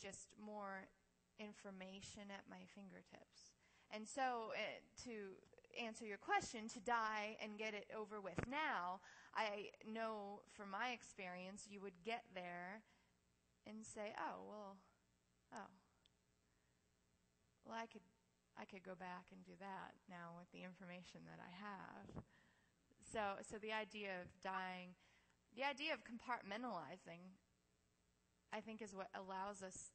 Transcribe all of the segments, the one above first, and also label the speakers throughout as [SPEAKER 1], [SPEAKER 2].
[SPEAKER 1] just more information at my fingertips. And so, to answer your question, to die and get it over with now, I know from my experience you would get there and say, well, I could go back and do that now with the information that I have. So the idea of dying, the idea of compartmentalizing, I think is what allows us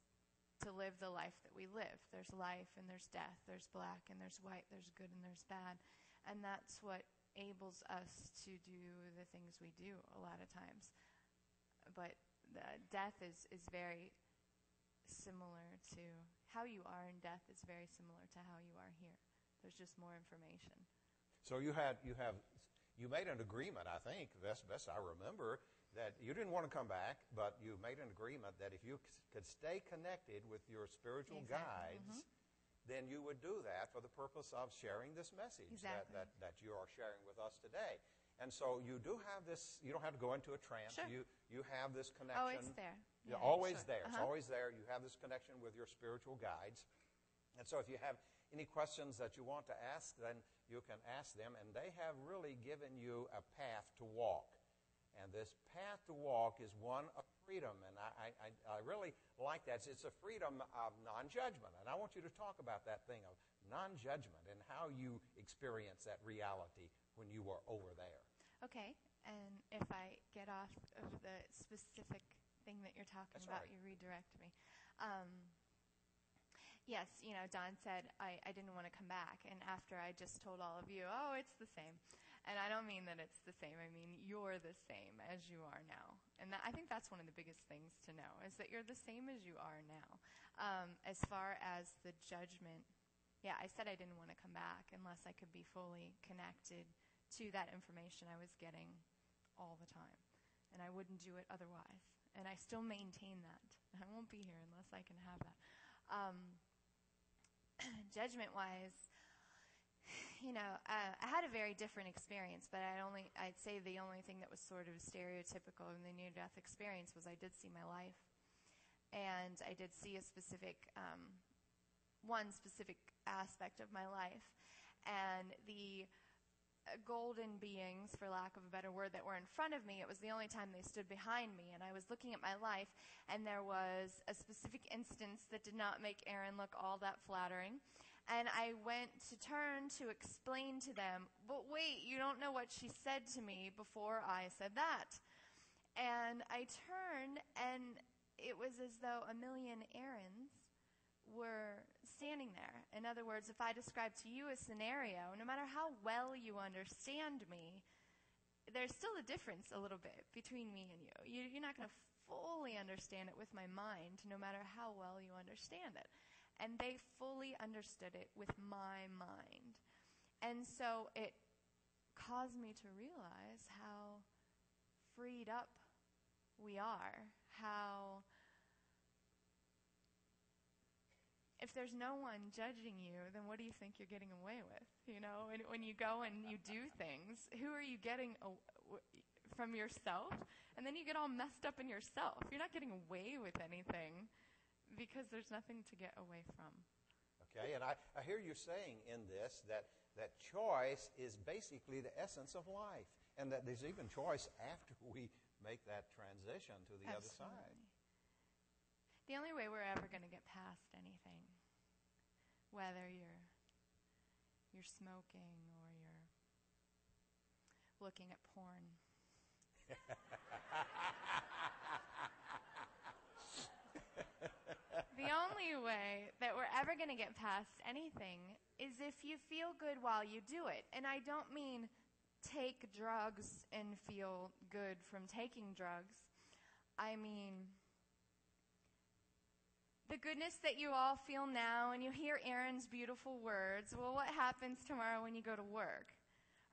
[SPEAKER 1] to live the life that we live. There's life and there's death. There's black and there's white. There's good and there's bad. And that's what enables us to do the things we do a lot of times. But death is very similar to how you are in death is very similar to how you are here. There's just more information.
[SPEAKER 2] So you made an agreement, I think, best I remember, that you didn't want to come back, but you made an agreement that if you could stay connected with your spiritual guides, then you would do that for the purpose of sharing this message that you are sharing with us today. And so you do have this, you don't have to go into a trance.
[SPEAKER 1] Sure.
[SPEAKER 2] You have this connection.
[SPEAKER 1] Oh, it's there.
[SPEAKER 2] Yeah, always there. It's always there. You have this connection with your spiritual guides. And so if you have any questions that you want to ask, then you can ask them. And they have really given you a path to walk. And this path to walk is one of freedom. And I really like that. It's a freedom of non-judgment. And I want you to talk about that thing of non-judgment and how you experience that reality when you were over there.
[SPEAKER 1] Okay. And if I get off of the specific thing that you're talking about, you redirect me. Yes, Don said I didn't want to come back. And after I just told all of you, it's the same. And I don't mean that it's the same. I mean, you're the same as you are now. And I think that's one of the biggest things to know, is that you're the same as you are now. As far as the judgment, I said I didn't want to come back unless I could be fully connected to that information I was getting all the time. And I wouldn't do it otherwise. And I still maintain that. I won't be here unless I can have that. Judgment-wise, I had a very different experience, but I'd say the only thing that was sort of stereotypical in the near-death experience was I did see my life, and I did see a specific, one specific aspect of my life, and the golden beings, for lack of a better word, that were in front of me, it was the only time they stood behind me, and I was looking at my life, and there was a specific instance that did not make Erin look all that flattering, and I went to turn to explain to them, but wait, you don't know what she said to me before I said that. And I turned, and it was as though a million Erins were standing there. In other words, if I describe to you a scenario, no matter how well you understand me, there's still a difference a little bit between me and you. You're not going to fully understand it with my mind, no matter how well you understand it. And they fully understood it with my mind. And so it caused me to realize how freed up we are, how if there's no one judging you, then what do you think you're getting away with? And when you go and you do things, who are you getting from yourself? And then you get all messed up in yourself. You're not getting away with anything because there's nothing to get away from.
[SPEAKER 2] Okay, and I hear you saying in this that choice is basically the essence of life, and that there's even choice after we make that transition to the other side.
[SPEAKER 1] The only way we're ever going to get past anything, whether you're smoking or you're looking at porn. The only way that we're ever going to get past anything is if you feel good while you do it. And I don't mean take drugs and feel good from taking drugs. I mean the goodness that you all feel now, and you hear Erin's beautiful words. Well, what happens tomorrow when you go to work?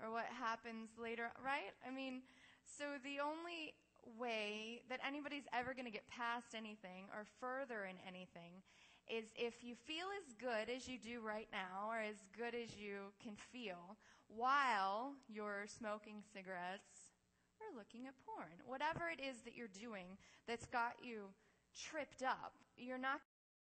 [SPEAKER 1] Or what happens later, right? I mean, so the only way that anybody's ever going to get past anything or further in anything is if you feel as good as you do right now, or as good as you can feel, while you're smoking cigarettes or looking at porn. Whatever it is that you're doing that's got you tripped up. You're not